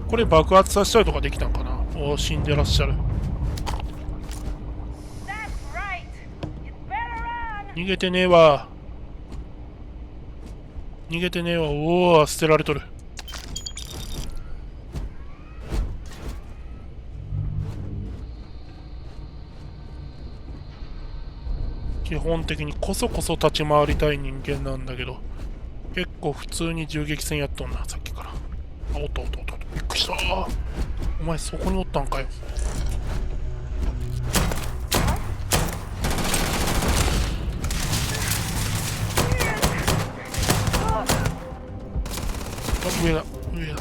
これ爆発させたりとかできたんかな。おー、死んでらっしゃる。逃げてねえわ。逃げてねえわ。おお、捨てられとる。基本的にこそこそ立ち回りたい人間なんだけど、結構普通に銃撃戦やっとんな、さっきから。あ、おっとおっとおっと、びっくりした。お前そこにおったんかよ。上だ、上だ。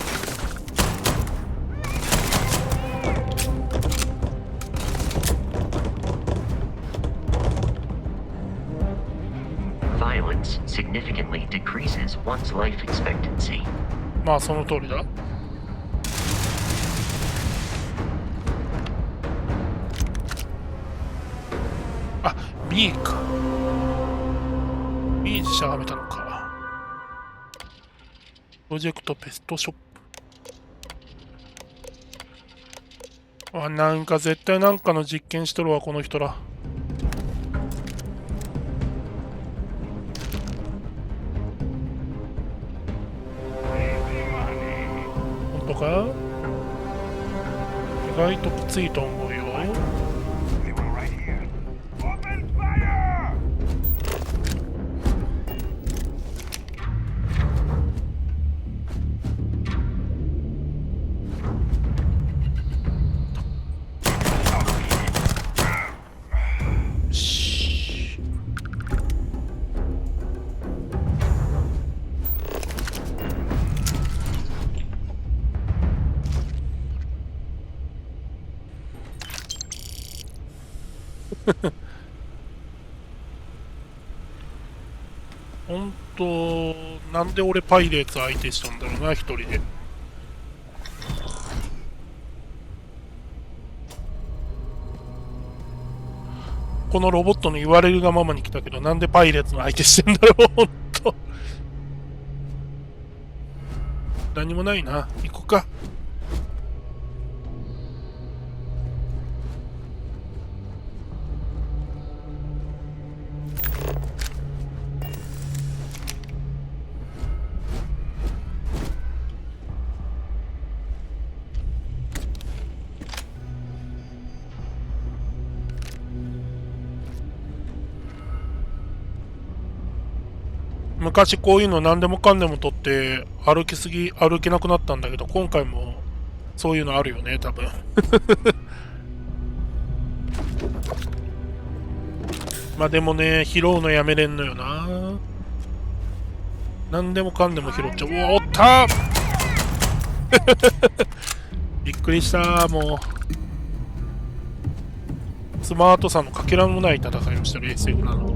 Violence significantly decreases one's life expectancy. まあその通りだ。あ、B か。B にしゃがめたのか。プロジェクトペストショップ。あ、なんか絶対なんかの実験しとるわ、この人ら。本当か？意外ときついと思うよ。本当、なんで俺パイレーツ相手したんだろうな、一人で。このロボットの言われるがままに来たけど、なんでパイレーツの相手してんだろう、ほんと。何もないな。行こうか。昔こういうの何でもかんでも取って歩けなくなったんだけど、今回もそういうのあるよね、多分。まあでもね、拾うのやめれんのよな。何でもかんでも拾っちゃう。おったびっくりした、もう。スマートさのかけらもない戦いをしてる SF なの。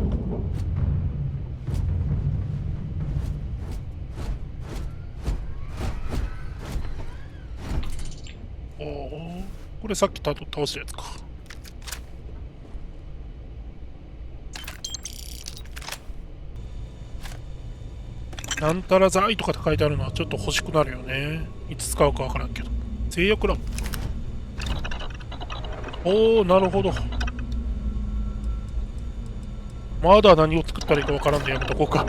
おお、これさっき倒したやつか。なんたら剤とかって書いてあるのはちょっと欲しくなるよね。いつ使うかわからんけど。製薬ラボ。おお、なるほど。まだ何を作ったらいいかわからんでやめとこうか。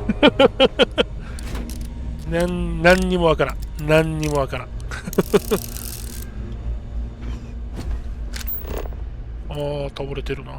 なんにもわからん。何にもわからん。ああ、倒れてるな。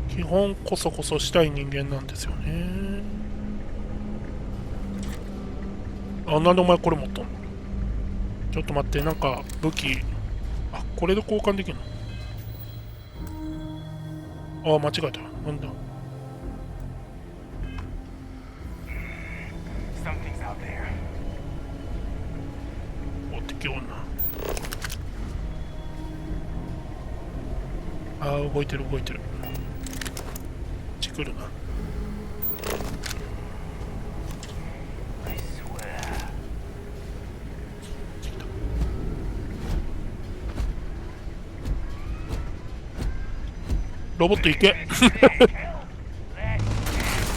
基本こそこそしたい人間なんですよね。あ、なんでお前これ持ったの？ちょっと待って、なんか武器。あ、これで交換できるの？ああ、間違えた。なんだ。お、敵おんな。ああ、動いてる動いてる。こっち来るな。ロボット行け。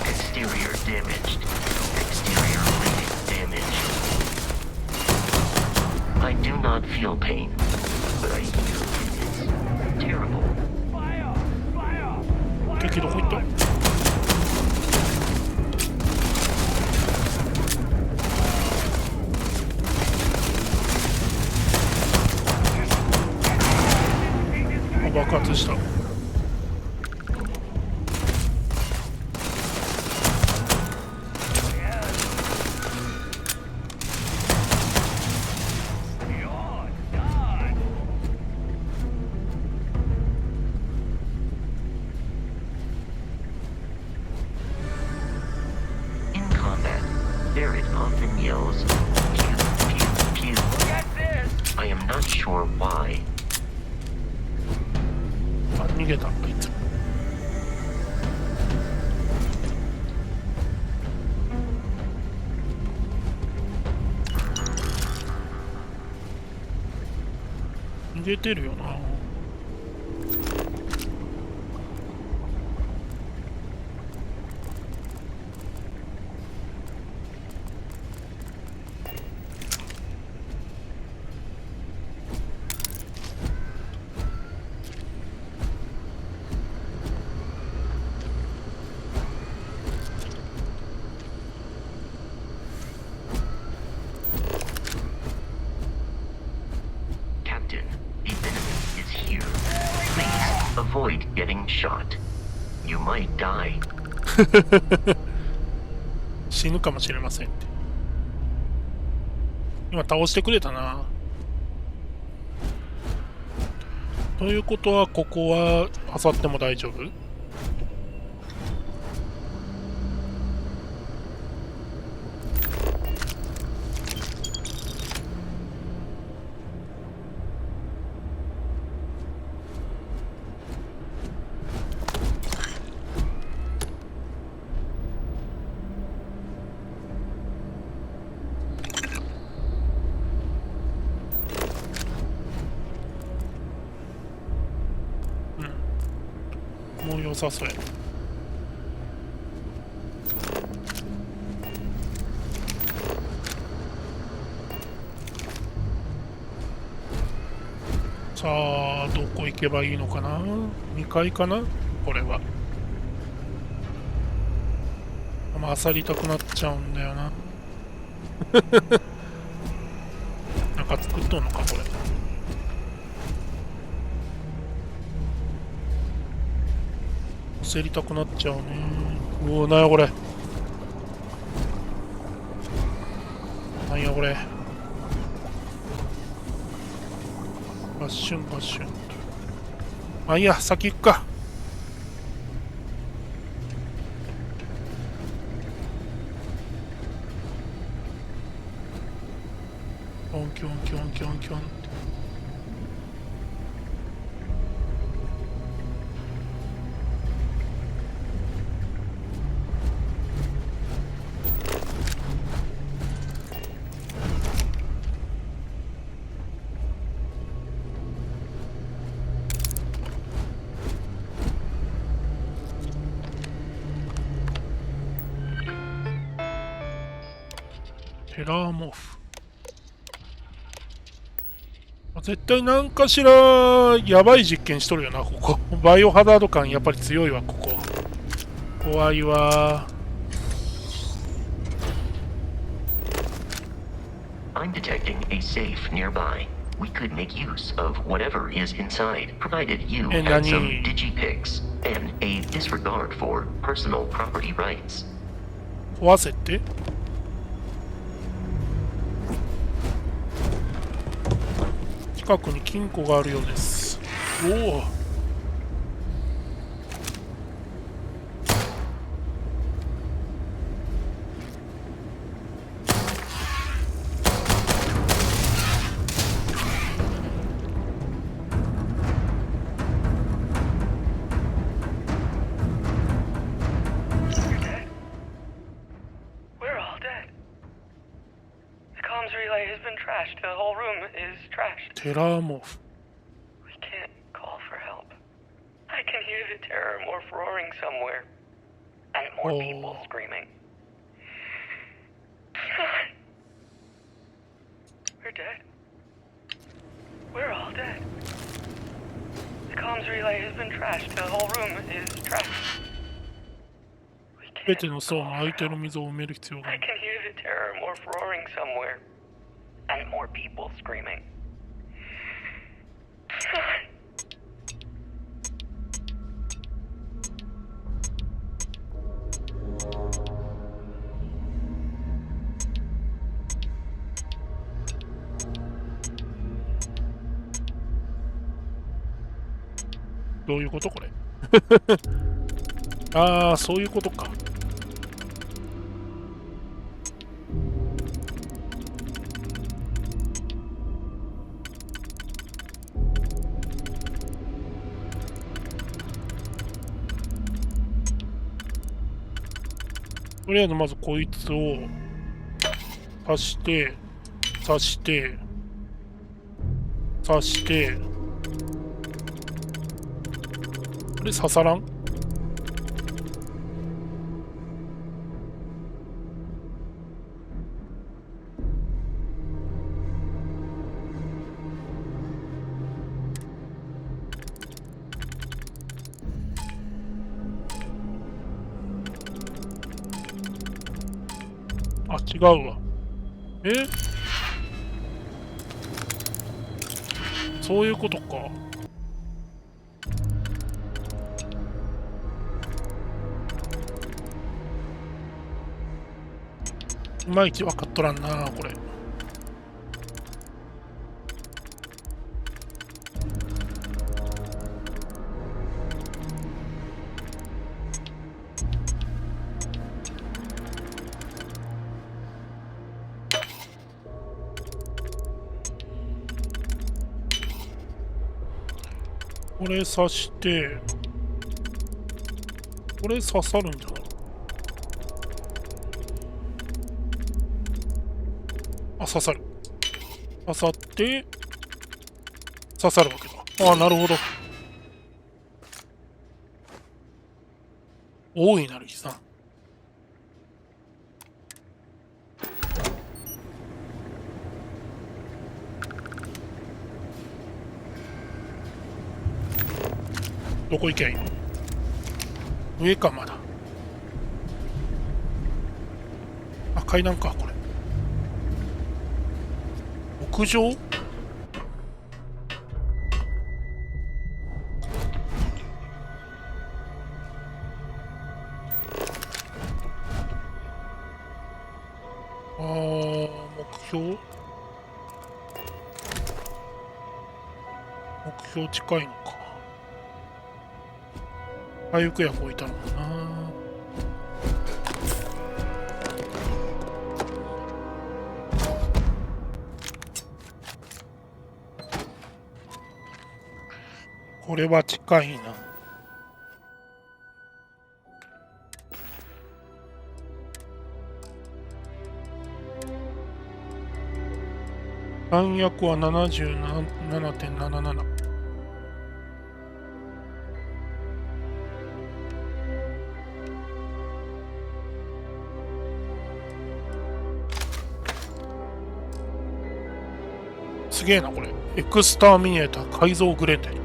Exterior damaged. Exterior damaged. I do not feel pain, but I hear it's terrible. 敵どこ行った？あ、爆発した。There it often yells, pew, pew, pew. I am not sure why. あ、逃げた、あいつ。逃げてるよな。Avoid getting shot. You might die. 死ぬかもしれませんって。今倒してくれたな。ということはここは漁っても大丈夫？もう良さそうや。さあどこ行けばいいのかな。2階かなこれは。まあ漁りたくなっちゃうんだよな。なんか作っとんのかこれ。焦りたくなっちゃうね。うお、なんやこれ。なんやこれ。バッシュンバッシュン。まあいいや、先行くか。キョンキョンキョンキョンキョンって。テラーモフ。絶対何かしらやばい実験しとるよな、ここ。バイオハザード感やっぱり強いわ、ここ。怖いわ。I'm detecting a safe nearby. We could make use of whatever is inside, provided you had some digipics and a disregard for personal property rights. 壊せって？近くに金庫があるようです。おお、テラーモフ。すべての層の空いてる溝を埋める必要がある。どういうことこれああ、そういうことか。とりあえずまずこいつを刺して刺して刺して、これ刺さらん？あ、違うわ。そういうことか。いまいち分かっとらんな、これ。これ刺して、これ刺さるんじゃない？あ、刺さる。刺さって、刺さるわけだ。ああ、なるほど。大いなる悲惨。どこ行けばいいの？上か、まだ。あ、階段か、これ。屋上？あー、目標近いのか。回復薬置いたのかな。これは近いな。弾薬は77.77。すげえな、これ。エクスターミネーター改造グレンデル。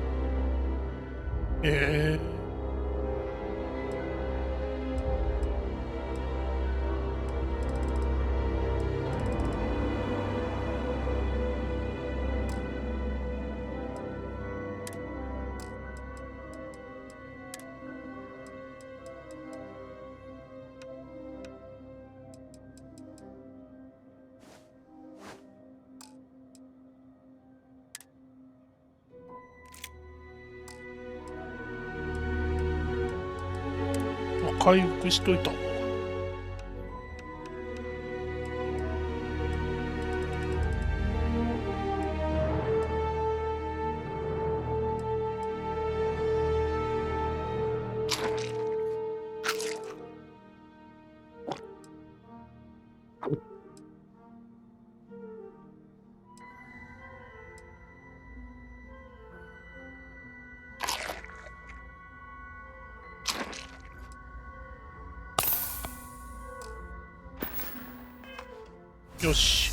回復しといた。よし。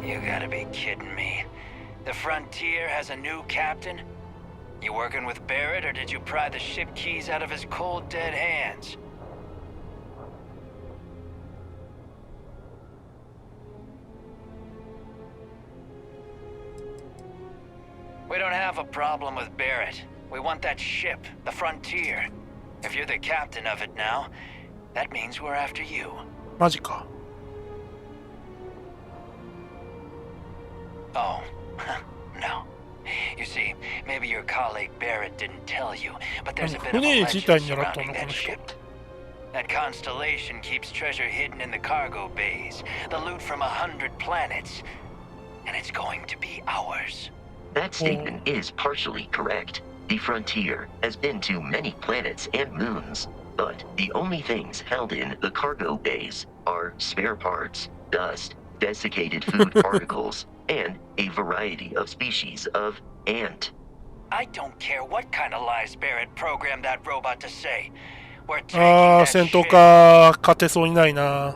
You gotta be kidding me. The Frontier has a new captain? You working with Barrett, or did you pry the ship keys out of his cold, dead hands? We don't have a problem with Barrett. We want that ship, the Frontier. If you're the captain of it now, that means we're after you. マジか。Oh, no. You see, maybe your colleague Barrett didn't tell you, but there's a bit of a legend surrounding that ship. That constellation keeps treasure hidden in the cargo bays, the loot from 100 planets, and it's going to be ours. That statement is partially correct. The Frontier has been to many planets and moons, but the only things held in the cargo bays are spare parts, dust, desiccated food particles, and a variety of species of ant. I don't care what kind of lies Barrett programmed that robot to say. We're taking ああ、 that 戦闘 ship. か。勝てそうにないな。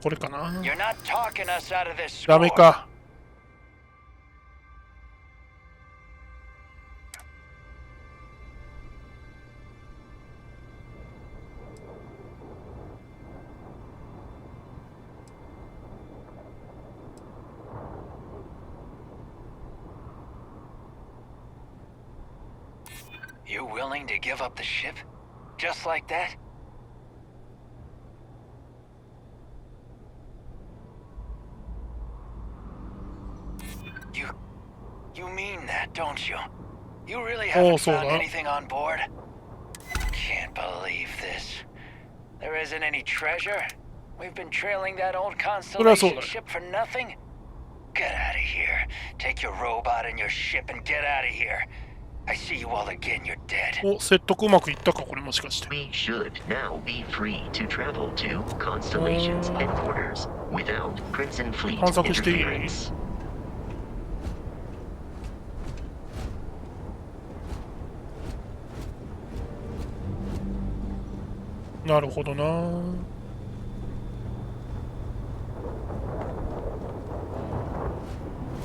これかな。 You're not talking us out of this ダメ score. か。You willing to give up the ship? Just like that? You mean that, don't you? You really haven't found anything on board? Can't believe this. There isn't any treasure? We've been trailing that old constellation ship for nothing? Get out of here. Take your robot and your ship and get out of here. I see you all again, you're dead. お、説得うまくいったか、これもしかして。 We should now be free to travel to Constellation's headquarters without Crimson Fleet interference. なるほどな。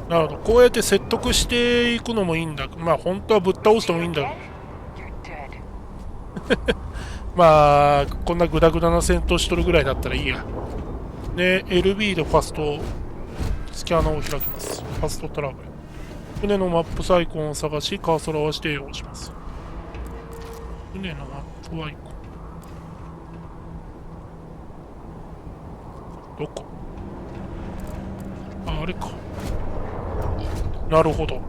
なるほど、こうやって説得していくのもいいんだ。まあ本当はぶっ倒してもいいんだ。まあこんなグダグダな戦闘しとるぐらいだったらいいや。で LB でファストスキャナーを開きます。ファストトラベル。船のマップサイコンを探しカーソルを合わせて用意します。船のマップアイコンどこ？あ、あれか。なるほど。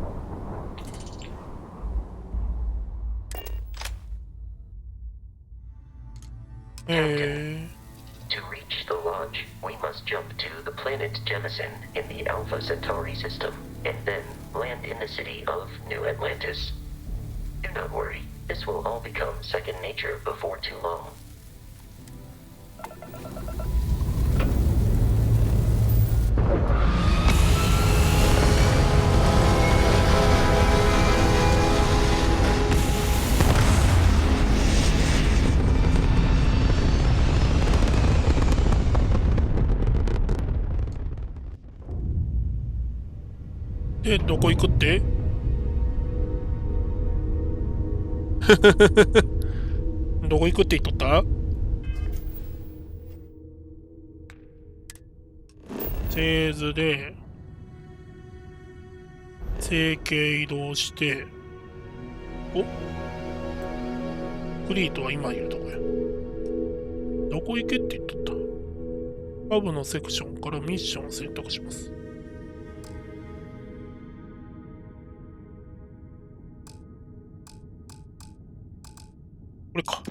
To reach the launch, we must jump to the planet Jemison in the Alpha Centauri system, and then land in the city of New Atlantis. Do not worry, this will all become second nature before too long. で、どこ行くってどこ行くって言っとった？製図で、製星系移動して、おフリートは今いるとこや。どこ行けって言っとった。ハブのセクションからミッションを選択します。これか。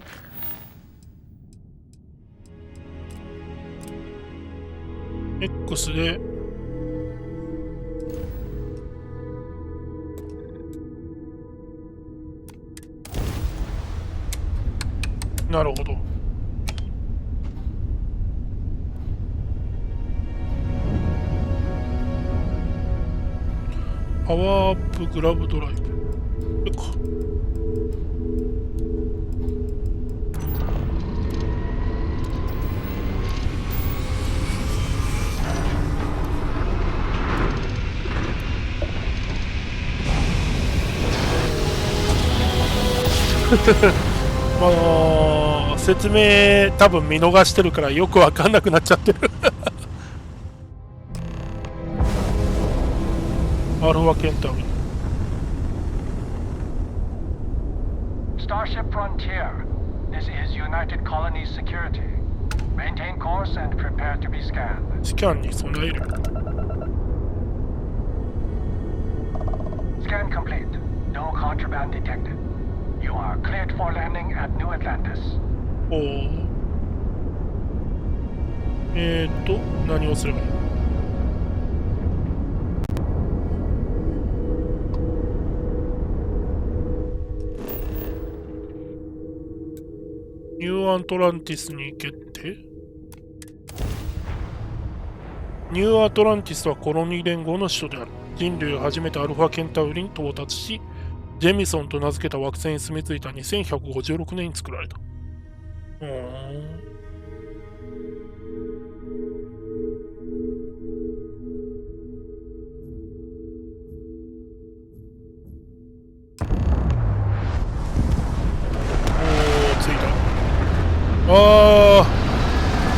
X でなるほど。パワーアップグラブドライブ。これか。説明多分見逃してるからよくわかんなくなっちゃってるアルファケンタウリ。 Starship Frontier. This is United Colonies Security. Maintain course and prepare to be scanned. スキャンに備える。 Scan complete. No contraband detected. You are cleared for landing at New Atlantis. おお。何をすればいい？ニューアントランティスに行けって？ニューアトランティスはコロニー連合の首都である。人類が初めてアルファケンタウリに到達し、ジェミソンと名付けた惑星に住み着いた2156年に作られた。着いた。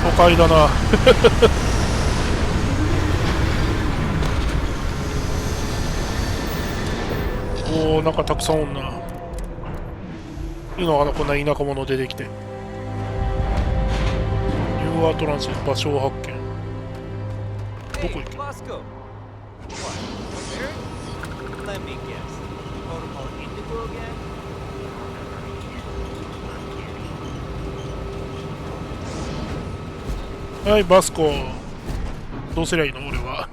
都会だなおお、なんかたくさんおんな。いいのかな、こんな田舎者出てきて。ニューアトランス場所を発見。どこ行け？はい、バスコ。どうすりゃいいの俺は。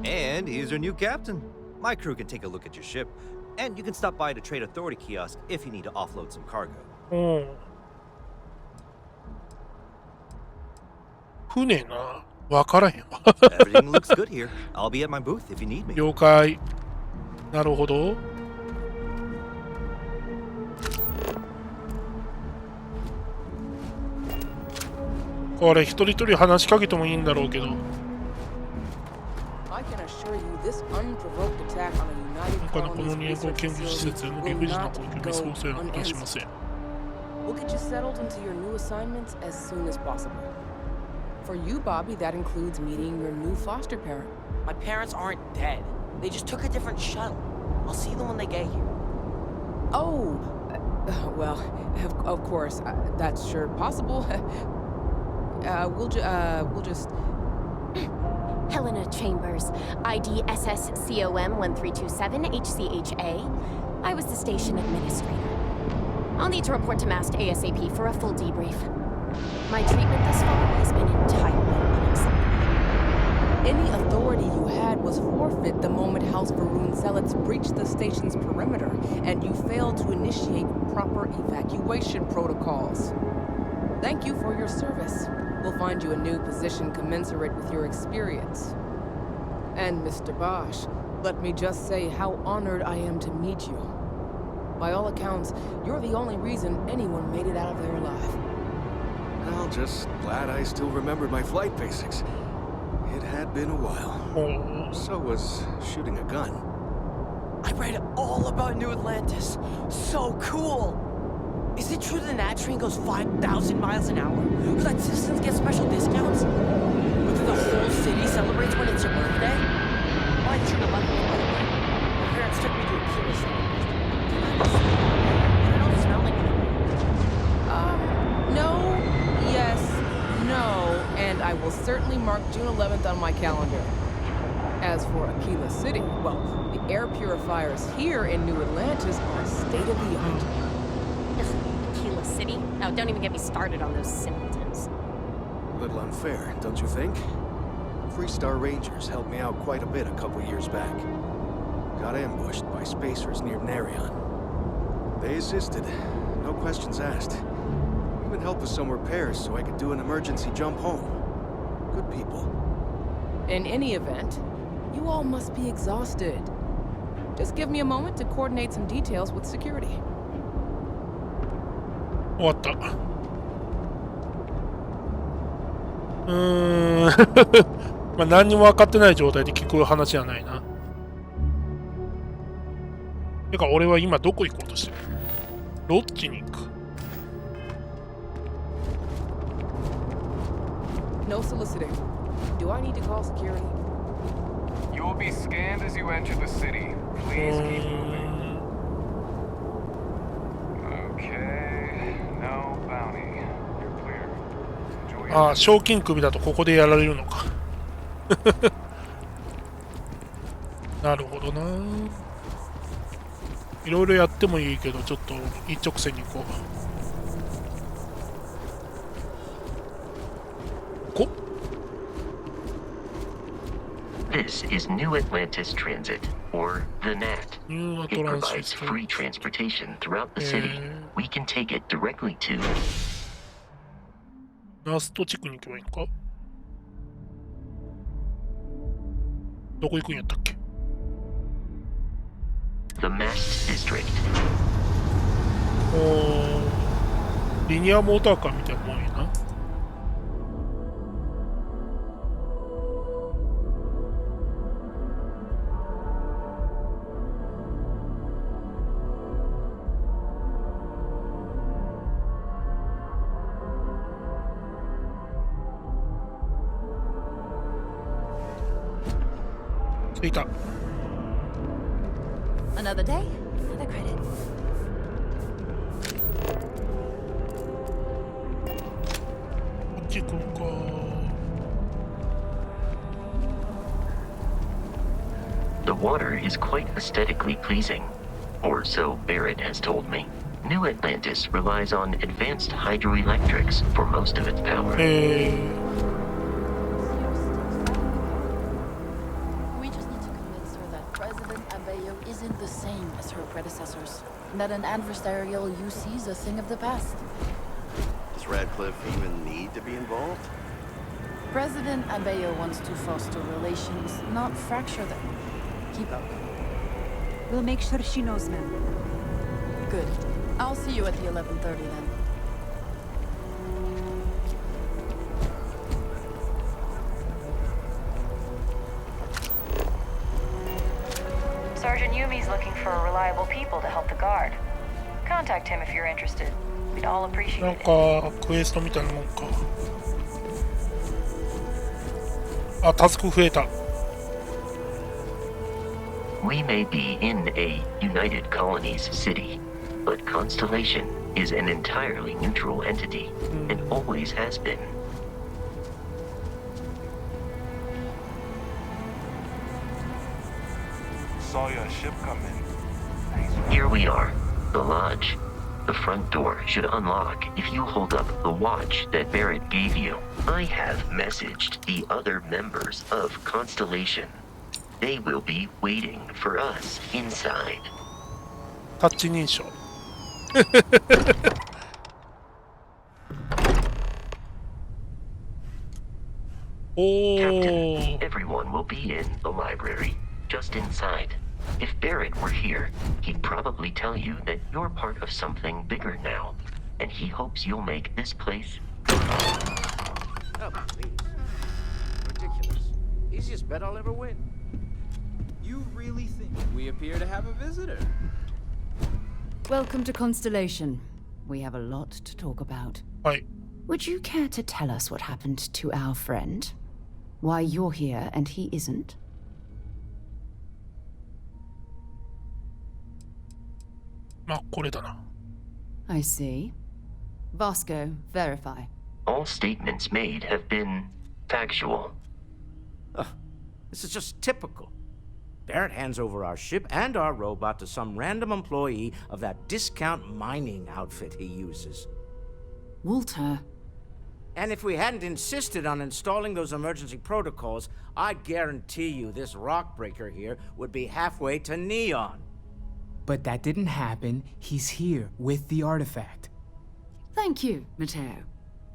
And here's your new captain. My crew can take a look at your ship, and you can stop by the Trade Authority kiosk if you need to offload some cargo. 船な。わからへんわ。Everything looks good here. I'll be at my booth if you need me. 了解。なるほど。これ一人一人話しかけてもいいんだろうけど。他のこの連合研究施設への理不尽な攻撃を見過ごすようなことはしません。We'll get you settled into your new assignments as soon as possible. For you, Bobby, that includes meeting your new foster parent. My parents aren't dead. They just took a different shuttle. I'll see them when they get here. Oh, well, of course, that's sure possible. We'll just... Helena Chambers, ID SSCOM 1327 HCHA. I was the station administrator. I'll need to report to MAST ASAP for a full debrief. My treatment thus far has been entirely unacceptable. Any authority you had was forfeit the moment House Varun zealots breached the station's perimeter, and you failed to initiate proper evacuation protocols. Thank you for your service. We'll find you a new position commensurate with your experience. And Mr. Bosch, let me just say how honored I am to meet you. By all accounts, you're the only reason anyone made it out of there alive. Well, just glad I still remembered my flight basics. It had been a while. So was shooting a gun. I read all about New Atlantis. So cool! Is it true the Nat train goes 5,000 miles an hour? Or that citizens get special discounts? Or that the whole city celebrates when it's your birthday? Mine's June 11th, by the way. My parents took me to a killer celebration. I don't smell like it. No, yes, no, and I will certainly mark June 11th on my calendar. As for Aquila City, well, the air purifiers here in New Atlantis are state-of-the-art. Aquila City? Oh, don't even get me started on those simpletons. A little unfair, don't you think? Freestar Rangers helped me out quite a bit a couple years back. Got ambushed by spacers near Narion. They assisted, no questions asked. Even helped with some repairs so I could do an emergency jump home. Good people. In any event, you all must be exhausted. Just give me a moment to coordinate some details with security. 終わった。まあ何にも分かってない状態で聞く話じゃないな。てか俺は今どこ行こうとしてる？ロッジに行く。No soliciting. Do I need to call security? You will be scanned as you enter the city. Please keep moving. Okay. No bounty. You're clear. Enjoy your ああ、賞金首だとここでやられるのか。なるほどな。いろいろやってもいいけど、ちょっと一直線に行こう。This is New Atlantis Transit, or the NAT. It provides free transportation throughout the city. We can take it directly to... ナスト地区に行けばいいのか？どこ行くんやったっけ？ The Mast District. リニアモーターカーみたいなもんやな。着いた。Another day, another credit. The water is quite aesthetically pleasing, or so Barrett has told me. New Atlantis relies on advanced hydroelectrics for most of its power. Predecessors, that an adversarial UC is a thing of the past. Does Radcliffe even need to be involved? President Abeyo wants to foster relations, not fracture them. Keep up. We'll make sure she knows, ma'am. Good. I'll see you at the 11:30 then. Sergeant Yumi's looking for reliable people to help the guard. Contact him if you're interested. We'd all appreciate it. なんかクエストみたいなもんか。あ、タスク増えた。We may be in a United Colonies city, but Constellation is an entirely neutral entity, and always has been. Saw your ship come in. Here we are, the lodge. The front door should unlock if you hold up the watch that Barrett gave you. I have messaged the other members of Constellation. They will be waiting for us inside. タッチ認証。Captain, everyone will be in the library, just inside. If Barrett were here, he'd probably tell you that you're part of something bigger now, and he hopes you'll make this place. Oh, please. Ridiculous. Easiest bet I'll ever win. You really think we appear to have a visitor? Welcome to Constellation. we have a lot to talk about. はい。 Would you care to tell us what happened to our friend? Why you're here and he isn't? まあ、これだな。I see. Vasco, verify. All statements made have been factual. This is just typical. Barrett hands over our ship and our robot to some random employee of that discount mining outfit he uses. Walter. And if we hadn't insisted on installing those emergency protocols, I guarantee you this rock breaker here would be halfway to Neon. But that didn't happen. He's here with the artifact. Thank you, Matteo.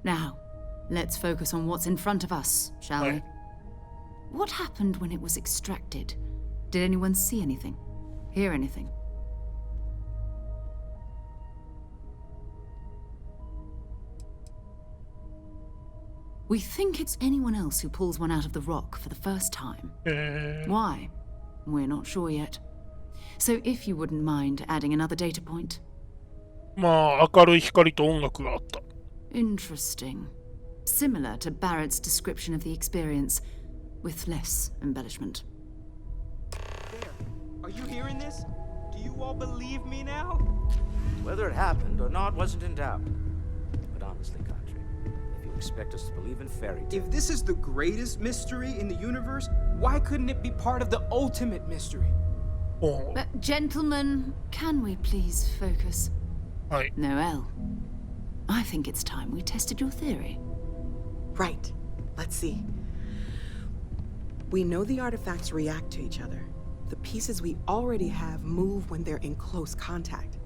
Now, let's focus on what's in front of us, shall we? What happened when it was extracted? Did anyone see anything? Hear anything? We think it's anyone else who pulls one out of the rock for the first time. Why? We're not sure yet. So if you wouldn't mind adding another data point. まあ、明るい光と音楽があった。Interesting. Similar to Barrett's description of the experience, with less embellishment. Are you hearing this? Do you all believe me now? Whether it happened or not wasn't in doubt. But honestly, Country, if you expect us to believe in fairy tales... If this is the greatest mystery in the universe, why couldn't it be part of the ultimate mystery? But gentlemen, can we please focus? Right. Noel, I think it's time we tested your theory. Right. Let's see. We know the artifacts react to each other. The pieces we already have move when they're in close contact.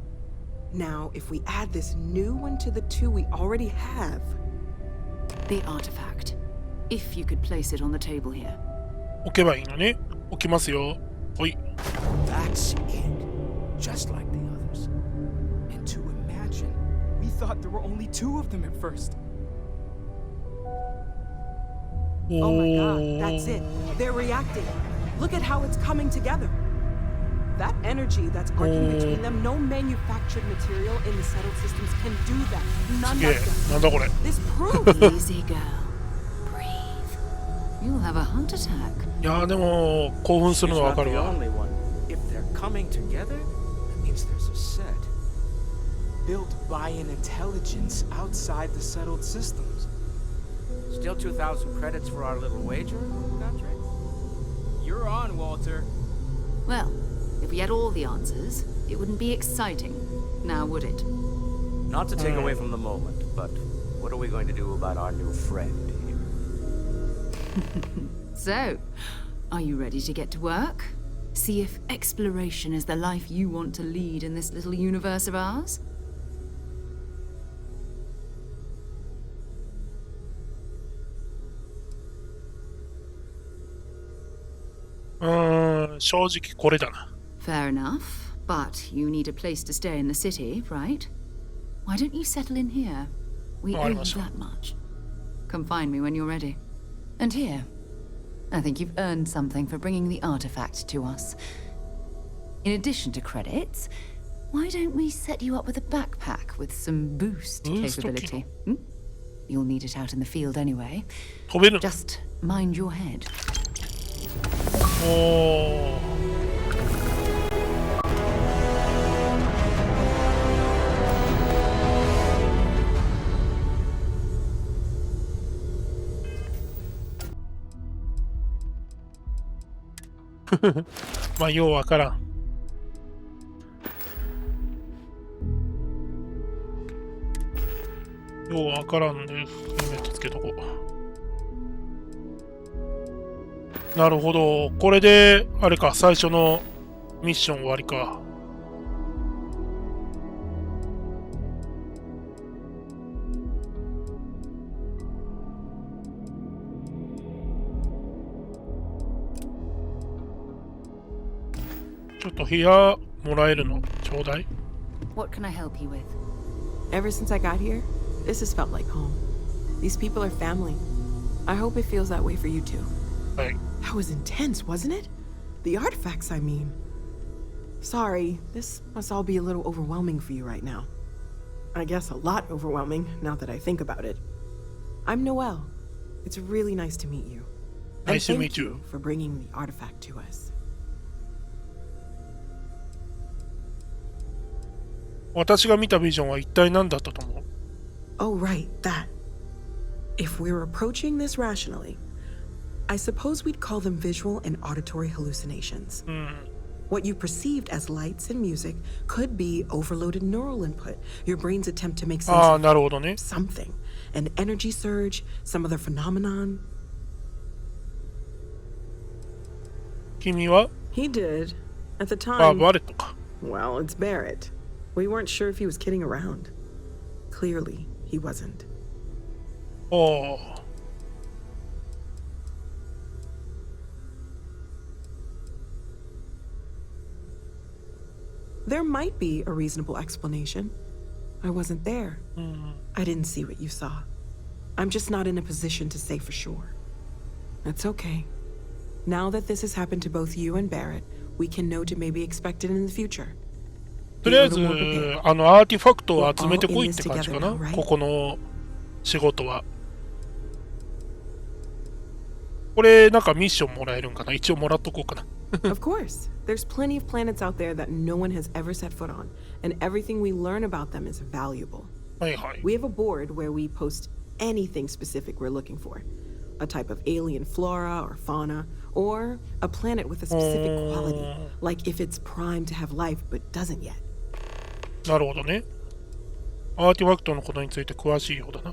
Now, if we add this new one to the two we already have... The artifact. If you could place it on the table here. 置けばいいのね。置きますよ。ほい。That's it. Just like the others. And to imagine, we thought there were only two of them at first. Oh my god, that's it. They're reacting. Look at how it's coming together. That energy that's arcing between them, no manufactured material in the settled systems can do that. None of them. なんだこれ。 This proves... Easy girl. Breathe. You'll have a heart attack. いやでも興奮するのわかるわ。 If they're coming together, that means there's a set. Built by an intelligence outside the settled systems. Still 2,000 credits for our little wager, Country? You're on, Walter. Well, if we had all the answers, it wouldn't be exciting, now would it? Not to take away from the moment, but what are we going to do about our new friend here? So, are you ready to get to work? See if exploration is the life you want to lead in this little universe of ours?正直これだな。 Fair enough, but you need a place to stay in the city, right? Why don't you settle in here? We owe you that much. Come find me when you're ready. And here, I think you've earned something for bringing the artifact to us. In addition to credits, why don't we set you up with a backpack with some boost capability? You'll need it out in the field anyway. Just mind your head. Oh. Oh. まあようわからん。ようわからんでヘルメットつけとこう。なるほど。これで、あれか、最初のミッション終わりか。ちょっと部屋もらえるのちょうだい。What can I help you with? Ever since I got here, this has felt like home. These people are family. I hope it feels that way for you too. Right. That was intense, wasn't it? The artifacts, I mean. Sorry, this must all be a little overwhelming for you right now. I guess a lot overwhelming, now that I think about it. I'm Noelle. It's really nice to meet you. Nice to meet you. For bringing the artifact to us. 私が見たビジョンは一体何だったと思う？ Oh, right, that. If we're approaching this rationally, I suppose we'd call them visual and auditory hallucinations. What you perceived as lights and music could be overloaded neural input, your brain's attempt to make sense of something, an energy surge, some other phenomenon. 君は？ He did. At the time. バレットか。Well, it's Barrett. We weren't sure if he was kidding around. Clearly, he wasn't. Oh. There might be a reasonable explanation. I wasn't there. I didn't see what you saw. I'm just not in a position to say for sure. That's okay. Now that this has happened to both you and Barrett, we can know to maybe expect it in the future. とりあえず、アーティファクトを集めてこいって感じかな、ここの仕事は。これ、なんかミッションもらえるんかな？一応もらっとこうかな。Of course. There's plenty of planets out there that no one has ever set foot on, and everything we learn about them is valuable. We have a board where we post anything specific we're looking for. A type of alien flora or fauna, or a planet with a specific quality, like if it's primed to have life but doesn't yet. なるほどね。アーティファクトのことについて詳しいようだな。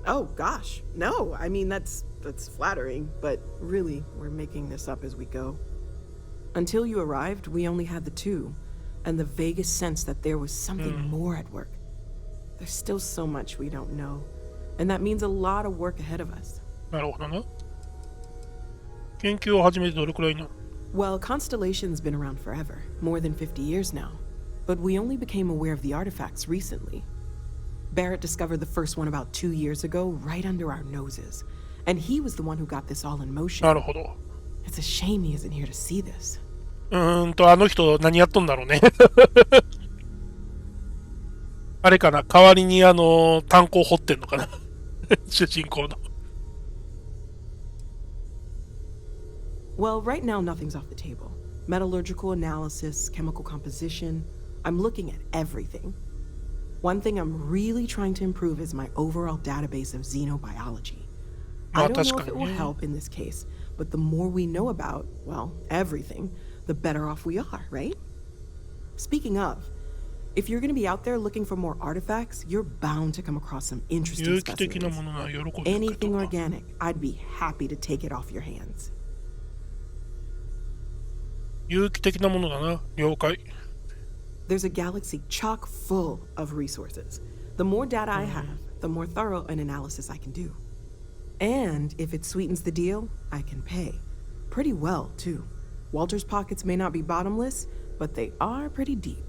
Oh gosh, no. I mean that's flattering, but really we're making this up as we go. Until you arrived, we only had the two, and the vaguest sense that there was something more at work. There's still so much we don't know, and that means a lot of work ahead of us. なるほどな。研究を始めてどれくらいなの？ Well, Constellation's been around forever, more than 50 years now. But we only became aware of the artifacts recently. Barrett discovered the first one about 2 years ago, right under our noses. And he was the one who got this all in motion. なるほど。 It's a shame he isn't here to see this. あの人何やっとんだろうね。あれかな、代わりに炭鉱掘ってんのかな。主人公の。Well, right now nothing's off the table. Metallurgical analysis, chemical composition. I'm looking at everything. One thing I'm really trying to improve is my overall database of xenobiology. I don't know if it will help in this case, but the more we know about, well, everything, the better off we are, right? Speaking of, if you're going to be out there looking for more artifacts, you're bound to come across some interesting specimens. Anything organic, I'd be happy to take it off your hands. 有機的なものだな。了解。There's a galaxy chock full of resources. The more data I have, the more thorough an analysis I can do. And if it sweetens the deal, I can pay. Pretty well, too. Walter's pockets may not be bottomless, but they are pretty deep.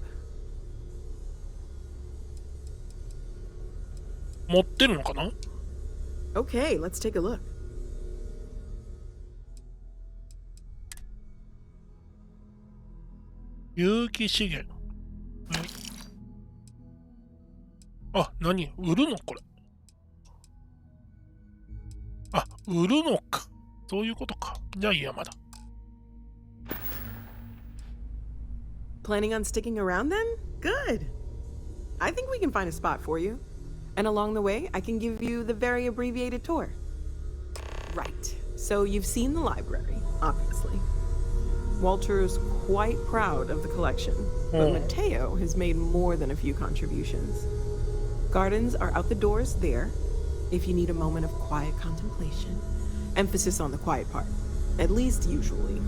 持ってるのかな？ Okay, let's take a look. 有機資源。あ、何？売るのこれ。あ、売るのか。そういうことか。じゃあいいや、まだ。Planning on sticking around then? Good. I think we can find a spot for you. And along the way, I can give you the very abbreviated tour. Right. So you've seen the library, obviously. Walter's quite proud of the collection, but Mateo has made more than a few contributions. Gardens are out the doors there, if you need a moment of quiet contemplation. Emphasis on the quiet part, at least usually.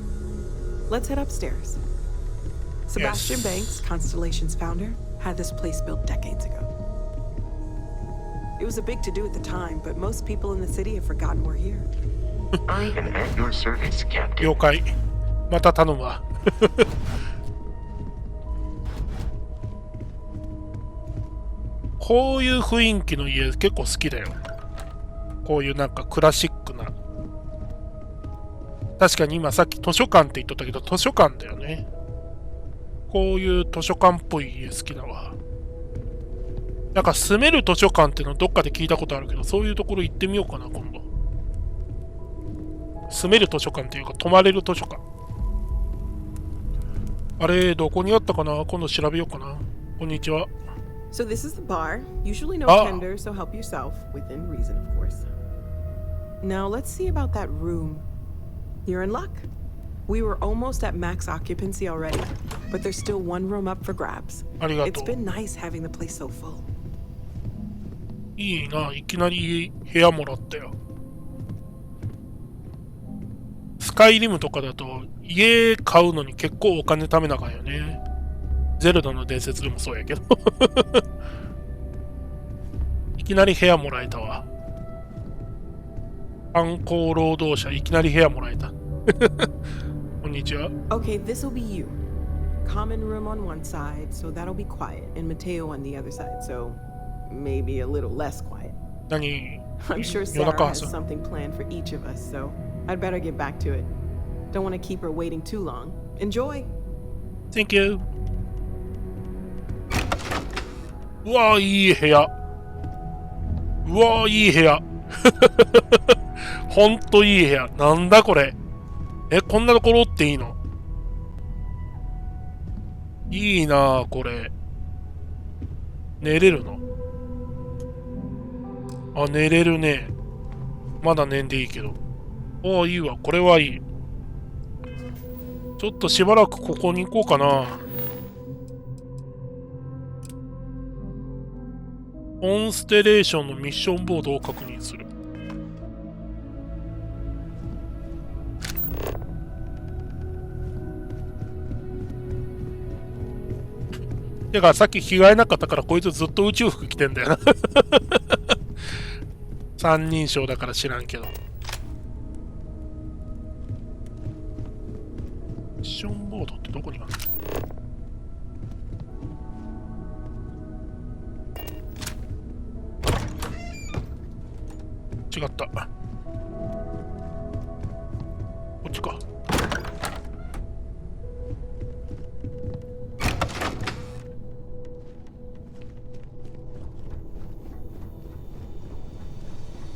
Let's head upstairs. Sebastian Banks, Constellation's founder, had this place built decades ago. It was a big to-do at the time, but most people in the city have forgotten we're here. I am at your service, Captain. 了解。また頼むわ。こういう雰囲気の家結構好きだよ。こういうなんかクラシックな。確かに今さっき図書館って言っとったけど図書館だよね。こういう図書館っぽい家好きだわ。なんか住める図書館っていうのどっかで聞いたことあるけど、そういうところ行ってみようかな、今度。住める図書館っていうか、泊まれる図書館。あれ、どこにあったかな、今度調べようかな。こんにちは。So this is the bar. Usually no tender, so help yourself, within reason, of course. Now let's see about that room. You're in luck. We were almost at max occupancy already, but there's still one room up for grabs. It's been nice having the place so full. いいな、いきなり部屋もらったよ。スカイリムとかだと家買うのに結構お金貯めなあかんよね。ゼルダの伝説でもそうやけど。いきなり部屋もらえたわ。炭鉱労働者いきなり部屋もらえた。こんにちは。Okay, this will be you. Common room on one side, so that'll be quiet, and Mateo on the other side, so maybe a little less quiet. 何? I'm sure Sarah has something planned for each of us, so I'd better get back to it. Don't want to keep her waiting too long. Enjoy. Thank you. うわー、いい部屋。うわー、いい部屋。ほんといい部屋。なんだこれ。こんなところっていいの？いいなぁ、これ。寝れるの？あ、寝れるね。まだ寝んでいいけど。ああ、いいわ。これはいい。ちょっとしばらくここに行こうかな。コンステレーションのミッションボードを確認する。てか、さっき着替えなかったからこいつずっと宇宙服着てんだよな。三人称だから知らんけど。ミッションボードってどこにあるの？違った。こっちか。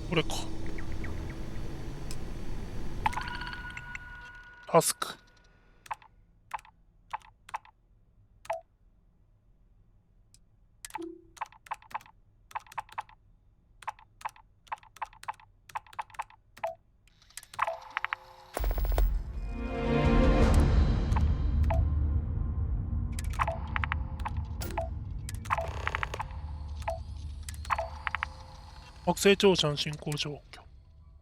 これか。タスク。惑星調査の進行状況。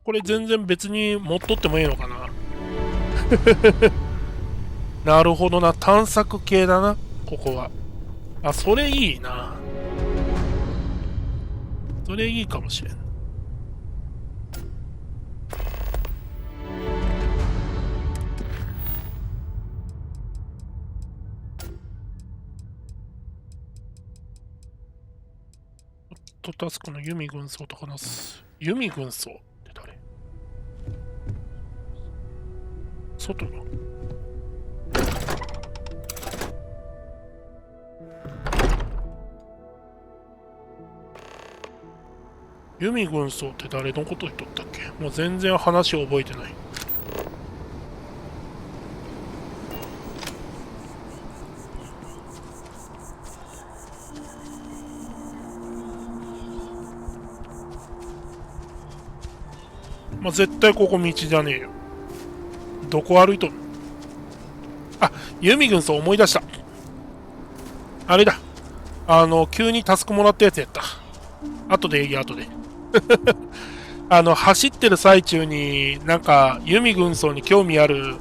これ全然別に持っとってもいいのかな。なるほどな。探索系だな、ここは。あ、それいいな。それいいかもしれん。タスクのユミ軍曹と話す。ユミ軍曹って誰？外のユミ軍曹って誰のこと言っとったっけ？もう全然話覚えてない。まあ、絶対ここ道じゃねえよ。どこ歩いとる？あ、ユミ軍曹思い出した。あれだ。急にタスクもらったやつやった。後でいい、後で。走ってる最中に、なんか、ユミ軍曹に興味ある、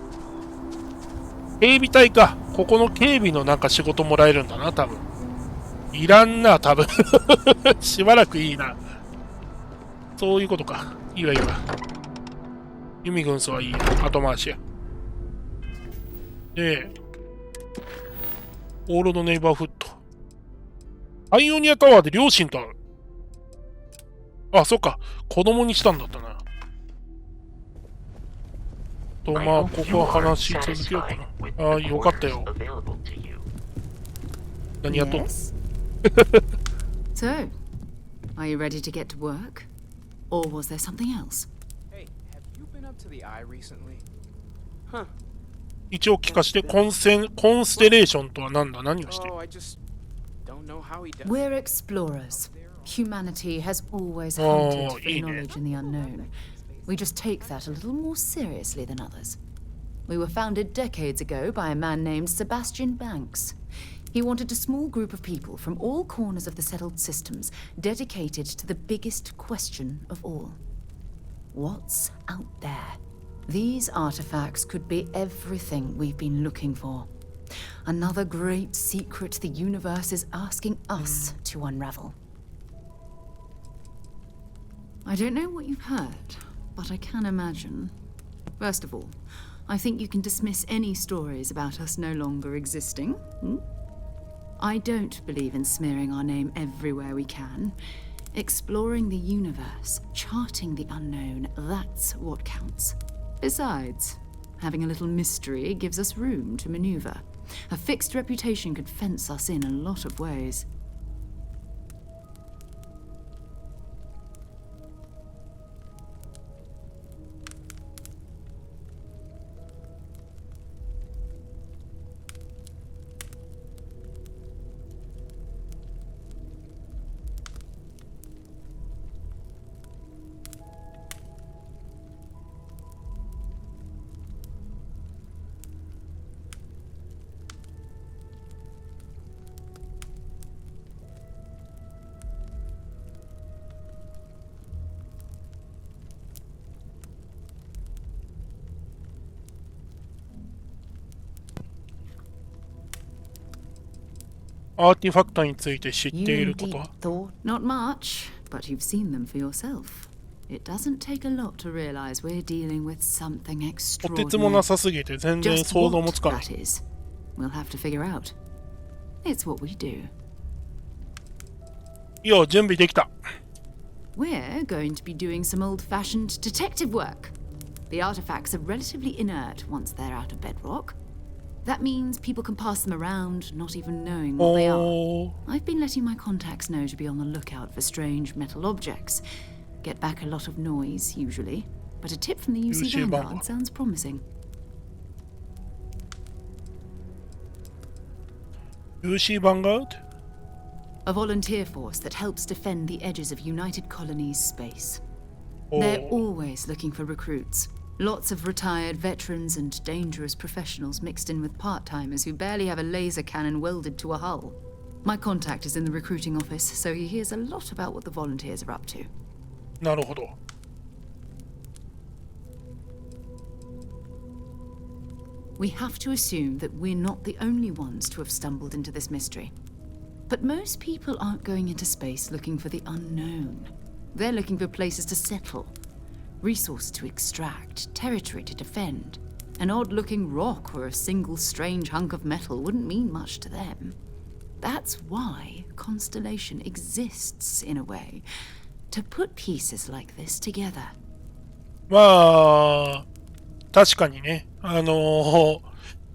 警備隊か。ここの警備のなんか仕事もらえるんだな、多分。いらんな、多分。しばらくいいな。そういうことか。いいわ、いいわ。ユミ軍曹はいいや。後回しや。で、オールドネイバーフット。アイオニアタワーで両親と会う。あ、そっか。子供にしたんだったな。と、まあ、ここは話し続けようかな。ああ、よかったよ。何やっとんの？ So, are you ready to get to work? Or was there something else? Hey, have you been up to the eye recently? Huh. 一応聞かして、コンステレーションとは何だ？何をしてる？ Oh, I just don't know how he does. We're explorers. Humanity has always hunted for knowledge in the unknown. We just take that a little more seriously than others. We were founded decades ago by a man named Sebastian Banks. He wanted a small group of people from all corners of the settled systems dedicated to the biggest question of all. What's out there? These artifacts could be everything we've been looking for. Another great secret the universe is asking us to unravel. I don't know what you've heard, but I can imagine. First of all, I think you can dismiss any stories about us no longer existing. I don't believe in smearing our name everywhere we can. Exploring the universe, charting the unknown, that's what counts. Besides, having a little mystery gives us room to maneuver. A fixed reputation could fence us in a lot of ways.アーティファクトについて知っていることは？ Not much, but you've seen them for yourself. It doesn't take a lot to realize we're dealing with something とてつもなさすぎて全然想像もつかない。 We'll have to figure out. It's what we do. いや、準備できた。 We're going to be doing some old-fashioned detective work. The artifacts are relatively inert once they're out of bedrock. That means people can pass them around, not even knowing what they are. I've been letting my contacts know to be on the lookout for strange metal objects. Get back a lot of noise, usually. But a tip from the UC Vanguard sounds promising. UC Vanguard? A volunteer force that helps defend the edges of United Colonies space. They're always looking for recruits. Lots of retired veterans and dangerous professionals mixed in with part-timers who barely have a laser cannon welded to a hull. My contact is in the recruiting office, so he hears a lot about what the volunteers are up to. なるほど。We have to assume that we're not the only ones to have stumbled into this mystery. But most people aren't going into space looking for the unknown. They're looking for places to settle. Resource to extract, territory to defend. An odd-looking rock or a single strange hunk of metal wouldn't mean much to them. That's why Constellation exists, in a way. To put pieces like this together. まあ、確かにね、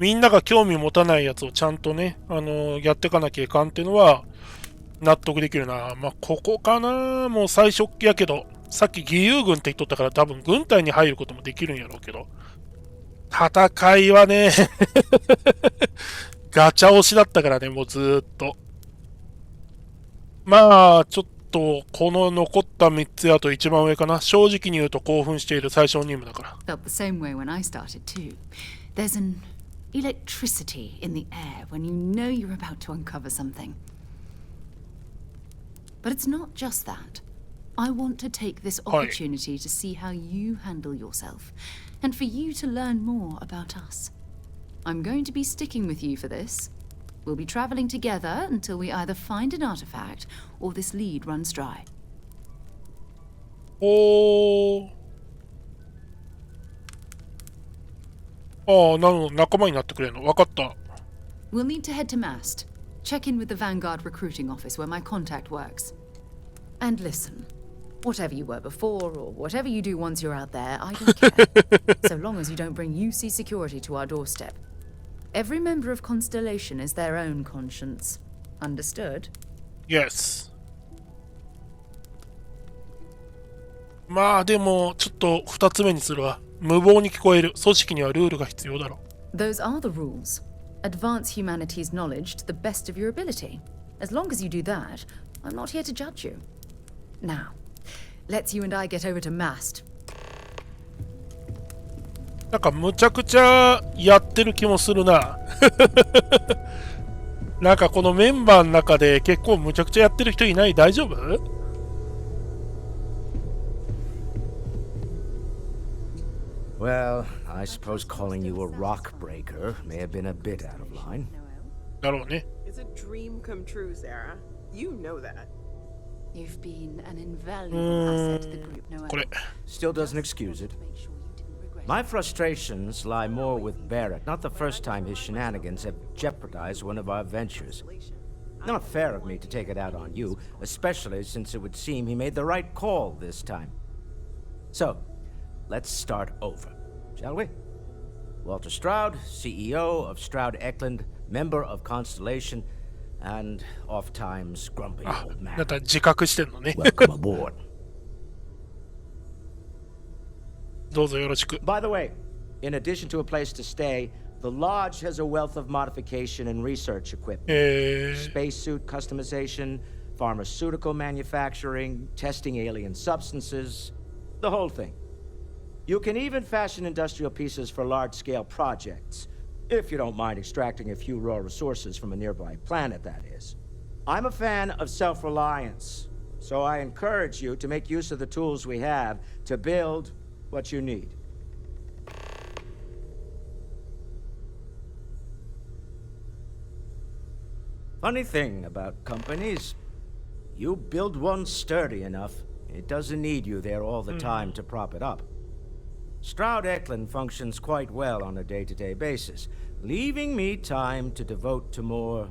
みんなが興味持たないやつをちゃんとね、やっていかなきゃいかんっていうのは納得できるな。まあ、ここかな。もう最初やけど。さっき義勇軍って言っとったから多分軍隊に入ることもできるんやろうけど、戦いはねガチャ押しだったからね、もうずーっと。まあちょっとこの残った3つやと一番上かな。正直に言うと興奮している最小任務だから。Felt the same way when I started too. There's an electricity in the air when you know you're about to uncover something. But it's not just that. I want to take this opportunity to see how you handle yourself, and for you to learn more about us. I'm going to be sticking with you for this. We'll be traveling together until we either find an artifact or this lead runs dry. ああ、なるほど。仲間になってくれるの。わかった。We'll need to head to Mast. Check in with the Vanguard recruiting office where my contact works. And listen. Whatever you were before, or whatever you do once you're out there, I don't care. So long as you don't bring UC security to our doorstep. Every member of Constellation is their own conscience. Understood? Yes. まあでもちょっと2つ目にするわ。無謀に聞こえる。組織にはルールが必要だろ。Those are the rules. Advance humanity's knowledge to the best of your ability. As long as you do that, I'm not here to judge you. Now, let's you and I get over to Mast. なんかむちゃくちゃやってる気もするな。なんかこのメンバーの中で結構むちゃくちゃやってる人いない？大丈夫？Well, I suppose calling you a rock breaker may have been a bit out of line. だろうね。 It's a dream come true, Sarah. You know that. You've been an invaluable asset to the group, Noel. これ。 Still doesn't excuse it. My frustrations lie more with Barrett. Not the first time his shenanigans have jeopardized one of our ventures. Not fair of me to take it out on you, especially since it would seem he made the right call this time. So, let's start over, shall we? Walter Stroud, CEO of Stroud Eklund, member of Constellation, and oft-times grumpy old man. だから自覚してんのね。 Welcome aboard. どうぞよろしく。 By the way, in addition to a place to stay, the lodge has a wealth of modification and research equipment. Spacesuit customization, pharmaceutical manufacturing, testing alien substances, the whole thing. You can even fashion industrial pieces for large-scale projects, if you don't mind extracting a few raw resources from a nearby planet, that is. I'm a fan of self-reliance, so I encourage you to make use of the tools we have to build what you need. Funny thing about companies, you build one sturdy enough, it doesn't need you there all the time to prop it up. Stroud Eklund functions quite well on a day-to-day basis, leaving me time to devote to more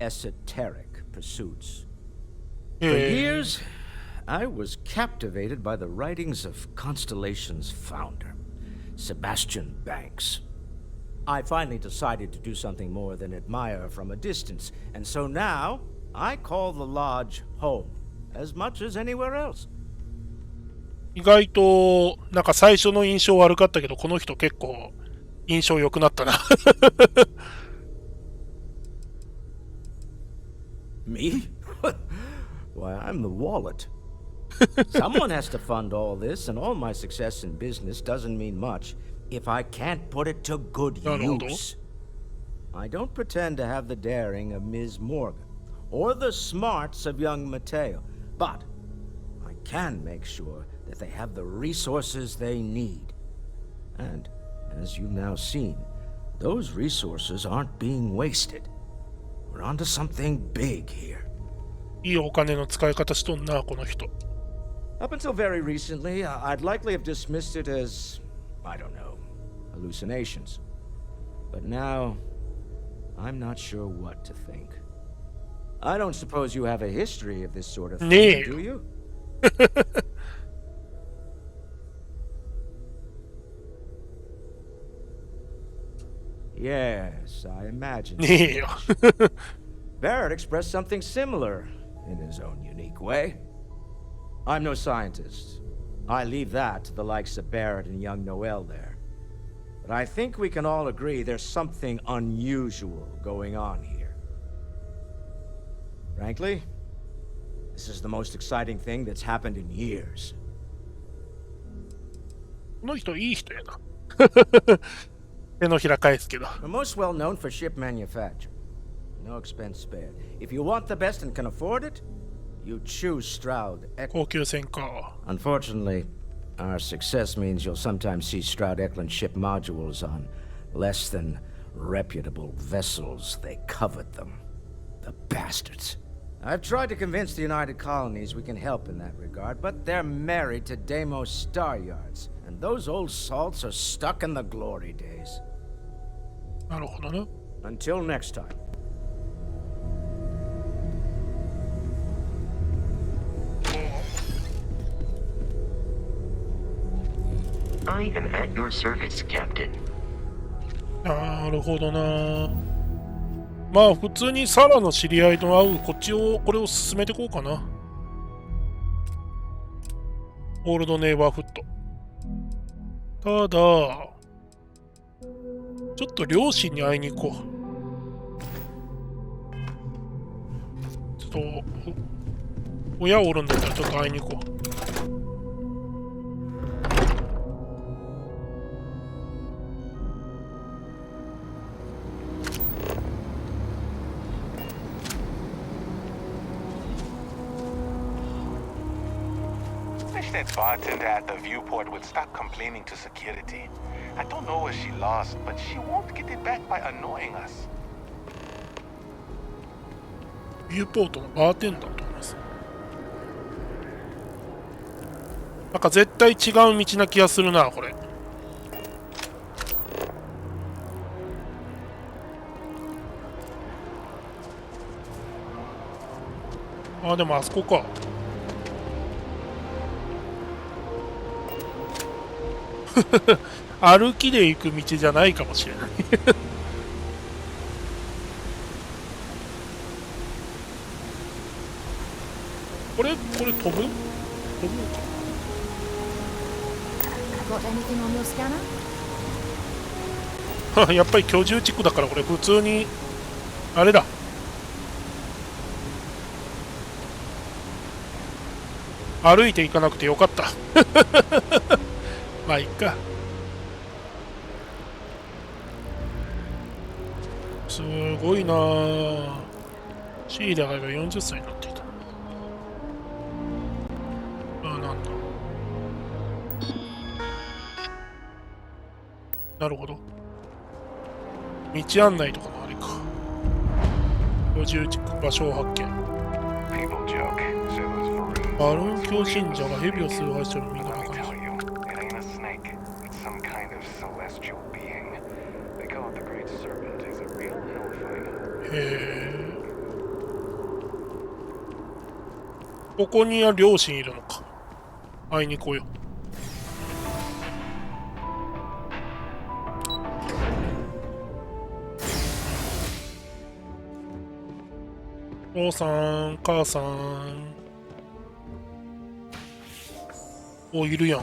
esoteric pursuits. For years, I was captivated by the writings of Constellation's founder, Sebastian Banks. I finally decided to do something more than admire from a distance, and so now I call the lodge home as much as anywhere else. 意外となんか最初の印象悪かったけど、この人結構印象良くなったな。Me? Why, I'm the wallet. Someone has to fund all this, and all my success in business doesn't mean much if I can't put it to good use. I don't pretend to have the daring of Ms. Morgan, or the smarts of young Mateo, but I can make sure that they have the resources they need. And, as you've now seen, those resources aren't being wasted. We're onto something big here. いいお金の使い方しとんな、この人。Up until very recently, I'd likely have dismissed it as, I don't know, hallucinations. But now, I'm not sure what to think. I don't suppose you have a history of this sort of thing, do you? Yes, I imagine. Barrett expressed something similar in his own unique way. I'm no scientist. I leave that to the likes of Barrett and young Noel there. But I think we can all agree there's something unusual going on here. Frankly, this is the most exciting thing that's happened in years. この人いい人やな。手のひら返すけど。We're most well known for ship manufacture. No expense spared. If you want the best and can afford it, you choose Stroud Eklund. 高級船か。Unfortunately, our success means you'll sometimes see Stroud Eklund ship modules on less than reputable vessels. They covet them. The bastards. I've tried to convince the United Colonies we can help in that regard, but they're married to Deimos Star Yards, and those old salts are stuck in the glory days. なるほどね。 Until next time. I am at your service, Captain. なるほどな。まあ普通にサラの知り合いと会うこれを進めていこうかな。オールドネイバーフット。ただちょっと両親に会いに行こう。ちょっと親おるんだったらちょっと会いに行こう。That bartender at the viewport would stop complaining to security. I don't know where she lost, but she won't get it back by annoying us. ビューポートのバーテンダーと思います。なんか絶対違う道な気がするな、これ。あ、でもあそこか。歩きで行く道じゃないかもしれないこれ飛ぶか。やっぱり居住地区だからこれ普通にあれだ。歩いて行かなくてよかったまあいっか。すごいなぁ。シーダーが40歳になっていた。ああ、なんだ。なるほど。道案内とかのあれか。居住地区場所を発見。バルーン教信者が蛇を崇拝している身の中に。へえ。ここには両親いるのか。会いに行こうよ。お父さん、母さん。お、いるやん。